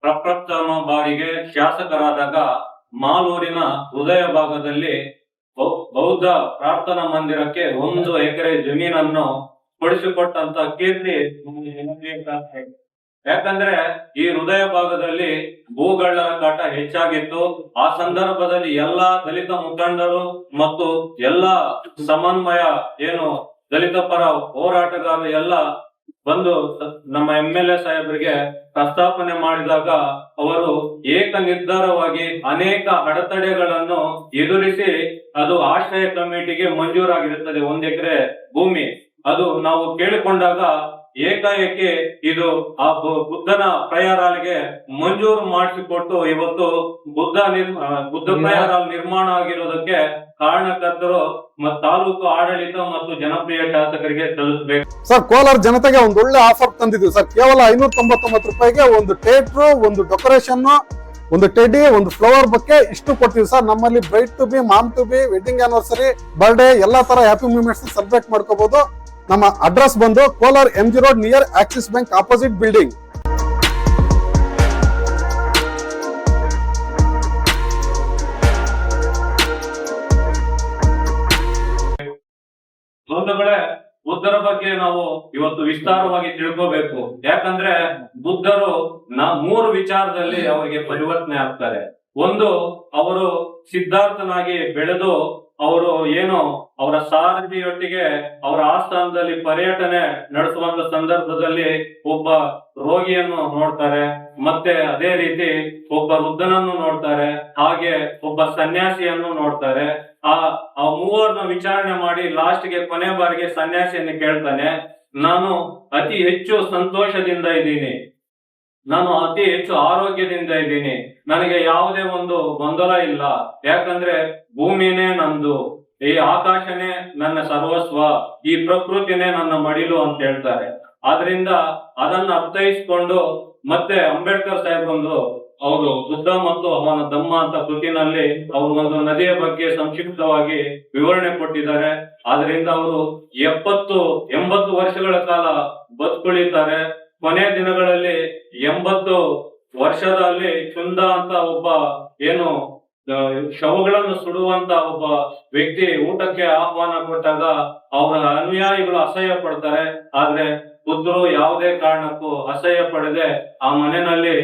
ಪ್ರಪ್ರಥಮ ಬಾರಿಗೆ ಶಾಸಕರಾದಾಗ ಮಾಲೂರಿನ ಹೃದಯ ಭಾಗದಲ್ಲಿ ಬೌದ್ಧ ಪ್ರಾರ್ಥನಾ ಮಂದಿರಕ್ಕೆ 1 ಎಕರೆ ಜಮೀನನ್ನು ಕೊಡಿಸಿಕೊಟ್ಟಂತ ಕೀರ್ತಿ. ಯಾಕಂದ್ರೆ ಈ ಹೃದಯ ಭಾಗದಲ್ಲಿ ಭೂಗಳ್ಳರ ಕಾಟ ಹೆಚ್ಚಾಗಿತ್ತು. ಆ ಸಂದರ್ಭದಲ್ಲಿ ಎಲ್ಲಾ ದಲಿತ ಮುಖಂಡರು ಮತ್ತು ಎಲ್ಲಾ ಸಮನ್ವಯ ದಲಿತ ಪರ ಹೋರಾಟಗಾರರು ಎಲ್ಲ ಬಂದು ನಮ್ಮ MLA ಸಾಹೇಬರಿಗೆ ಪ್ರಸ್ತಾಪನೆ ಮಾಡಿದಾಗ ಅವರು ಏಕ ನಿರ್ಧಾರವಾಗಿ ಅನೇಕ ಅಡೆತಡೆಗಳನ್ನು ಎದುರಿಸಿ ಅದು ಆಶ್ರಯ ಕಮಿಟಿಗೆ ಮಂಜೂರಾಗಿರುತ್ತದೆ 1 ಎಕರೆ ಭೂಮಿ. ಅದು ನಾವು ಕೇಳಿಕೊಂಡಾಗ ಏಕಾಏಕಿ ಇದು ಆ ಬುದ್ಧನ ಪ್ರಯಾರಾಲಿಗೆ ಮಂಜೂರು ಮಾಡಿಸಿಕೊಟ್ಟು ಇವತ್ತು ಬುದ್ಧ ಪ್ರಯಾರಾಲ್ ನಿರ್ಮಾಣ ಆಗಿರೋದಕ್ಕೆ ಕಾರಣಕರ್ತರು ಮತ್ತು ತಾಲೂಕು ಆಡಳಿತ ಮತ್ತು ಜನಪ್ರಿಯ ಶಾಸಕರಿಗೆ ಸಲ್ಲಿಸಬೇಕು. ಸರ್, ಕೋಲಾರ ಜನತೆಗೆ ಒಂದು ಒಳ್ಳೆ ಆಫರ್ ತಂದಿದ್ದೀವಿ ಸರ್. ಕೇವಲ 599 ರೂಪಾಯಿಗೆ ಒಂದು ಥಿಯೇಟ್ರು, ಒಂದು ಡೆಕೋರೇಷನ್, ಒಂದು ಟೆಡಿ, ಒಂದು ಫ್ಲವರ್ ಬೊಕ್ಕೆ ಇಷ್ಟು ಕೊಡ್ತೀವಿ ಸರ್. ನಮ್ಮಲ್ಲಿ bride to be, mom to be, wedding anniversary, birthday ಎಲ್ಲಾ ತರ ಹ್ಯಾಪಿ ಮೂಮೆಂಟ್ಸ್ ಸೆಲೆಬ್ರೇಟ್ ಮಾಡ್ಕೋಬಹುದು. ನಮ್ಮ ಅಡ್ರೆಸ್ ಬಂದು Kolar MG road near Axis bank opposite building. ಬುದ್ಧರ ಬಗ್ಗೆ ನಾವು ಇವತ್ತು ವಿಸ್ತಾರವಾಗಿ ತಿಳ್ಕೋಬೇಕು. ಯಾಕಂದ್ರೆ ಬುದ್ಧರು 3 ವಿಚಾರದಲ್ಲಿ ಅವರಿಗೆ ಪರಿವರ್ತನೆ ಆಗ್ತಾರೆ. ಒಂದು, ಅವರು ಸಿದ್ಧಾರ್ಥನಾಗಿ ಬೆಳೆದು ಅವರು ಅವರ ಸಾರಥಿಯೊಟ್ಟಿಗೆ ಅವರ ಆಸ್ಥಾನದಲ್ಲಿ ಪರ್ಯಟನೆ ನಡೆಸುವಂತ ಸಂದರ್ಭದಲ್ಲಿ ಒಬ್ಬ ರೋಗಿಯನ್ನು ನೋಡ್ತಾರೆ, ಮತ್ತೆ ಅದೇ ರೀತಿ ಒಬ್ಬ ವೃದ್ಧನನ್ನು ನೋಡ್ತಾರೆ, ಹಾಗೆ ಒಬ್ಬ ಸನ್ಯಾಸಿಯನ್ನು ನೋಡ್ತಾರೆ. ಆ ಮೂವರನ್ನ ವಿಚಾರಣೆ ಮಾಡಿ ಲಾಸ್ಟ್ಗೆ ಕೊನೆ ಬಾರಿಗೆ ಸನ್ಯಾಸಿಯನ್ನು ಕೇಳ್ತಾನೆ, ನಾನು ಅತಿ ಹೆಚ್ಚು ಸಂತೋಷದಿಂದ ಇದ್ದೀನಿ, ನಾನು ಅತಿ ಹೆಚ್ಚು ಆರೋಗ್ಯದಿಂದ ಇದ್ದೀನಿ, ನನಗೆ ಯಾವುದೇ ಒಂದು ಗೊಂದಲ ಇಲ್ಲ, ಯಾಕಂದ್ರೆ ಭೂಮಿನೇ ನಂದು, ಈ ಆಕಾಶನೇ ನನ್ನ ಸರ್ವಸ್ವ, ಈ ಪ್ರಕೃತಿನೇ ನನ್ನ ಮಡಿಲು ಅಂತ ಹೇಳ್ತಾರೆ. ಆದ್ರಿಂದ ಅದನ್ನ ಅರ್ಥೈಸ್ಕೊಂಡು ಮತ್ತೆ ಅಂಬೇಡ್ಕರ್ ಸಾಹೇಬ್ ಅವರು ಬುದ್ಧ ಮತ್ತು ಅವನ ಧಮ್ಮ ಅಂತ ಕೃತಿನಲ್ಲಿ ಅವರು ಒಂದು ನದಿಯ ಬಗ್ಗೆ ಸಂಕ್ಷಿಪ್ತವಾಗಿ ವಿವರಣೆ ಕೊಟ್ಟಿದ್ದಾರೆ. ಆದ್ರಿಂದ ಅವರು 70-80 ವರ್ಷಗಳ ಕಾಲ ಬದುಕುಳಿತಾರೆ. ಕೊನೆ ದಿನಗಳಲ್ಲಿ 80 ವರ್ಷದಲ್ಲಿ ಚುಂದ ಅಂತ ಒಬ್ಬ ಶವಗಳನ್ನು ಸುಡುವಂತ ಒಬ್ಬ ವ್ಯಕ್ತಿ ಊಟಕ್ಕೆ ಆಹ್ವಾನ ಕೊಟ್ಟಾಗ ಅವರ ಅನುಯಾಯಿಗಳು ಅಸಹ್ಯ ಪಡ್ತಾರೆ. ಆದ್ರೆ ಬುದ್ಧರು ಯಾವುದೇ ಕಾರಣಕ್ಕೂ ಅಸಹ್ಯ ಪಡದೆ ಆ ಮನೆಯಲ್ಲಿ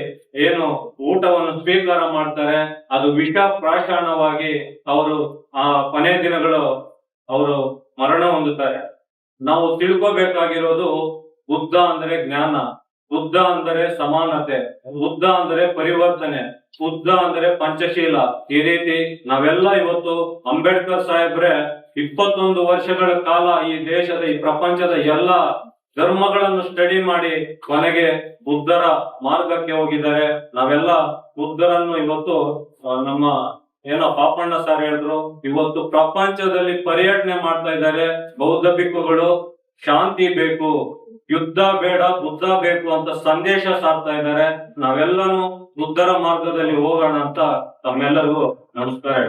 ಊಟವನ್ನು ಸ್ವೀಕಾರ ಮಾಡ್ತಾರೆ. ಅದು ವಿಷ ಪ್ರಾಶಾನವಾಗಿ ಅವರು ಆ ಕೊನೆ ದಿನಗಳು ಅವರು ಮರಣ ಹೊಂದುತ್ತಾರೆ. ನಾವು ತಿಳ್ಕೋಬೇಕಾಗಿರೋದು ಬುದ್ಧ ಅಂದ್ರೆ ಜ್ಞಾನ, ಬುದ್ಧ ಅಂದರೆ ಸಮಾನತೆ, ಬುದ್ಧ ಅಂದರೆ ಪರಿವರ್ತನೆ, ಬುದ್ಧ ಅಂದರೆ ಪಂಚಶೀಲ. ಈ ರೀತಿ ನಾವೆಲ್ಲ ಇವತ್ತು ಅಂಬೇಡ್ಕರ್ ಸಾಹೇಬ್ರೆ 21 ವರ್ಷಗಳ ಕಾಲ ಈ ದೇಶದ ಈ ಪ್ರಪಂಚದ ಎಲ್ಲ ಧರ್ಮಗಳನ್ನು ಸ್ಟಡಿ ಮಾಡಿ ಕೊನೆಗೆ ಬುದ್ಧರ ಮಾರ್ಗಕ್ಕೆ ಹೋಗಿದ್ದಾರೆ. ನಾವೆಲ್ಲ ಬುದ್ಧರನ್ನು ಇವತ್ತು ನಮ್ಮ ಪಾಪಣ್ಣ ಸರ್ ಹೇಳಿದ್ರು, ಇವತ್ತು ಪ್ರಪಂಚದಲ್ಲಿ ಪರ್ಯಟನೆ ಮಾಡ್ತಾ ಇದ್ದಾರೆ. ಬೌದ್ಧ ಭಿಕ್ಕುಗಳು ಶಾಂತಿ ಬೇಕು, ಯುದ್ಧ ಬೇಡ, ಬುದ್ಧ ಬೇಕು ಅಂತ ಸಂದೇಶ ಸಾರ್ತಾ ಇದ್ದಾರೆ. ನಾವೆಲ್ಲರೂ ಬುದ್ಧರ ಮಾರ್ಗದಲ್ಲಿ ಹೋಗೋಣ ಅಂತ ತಮ್ಮೆಲ್ಲರಿಗೂ ನಮಸ್ಕಾರ.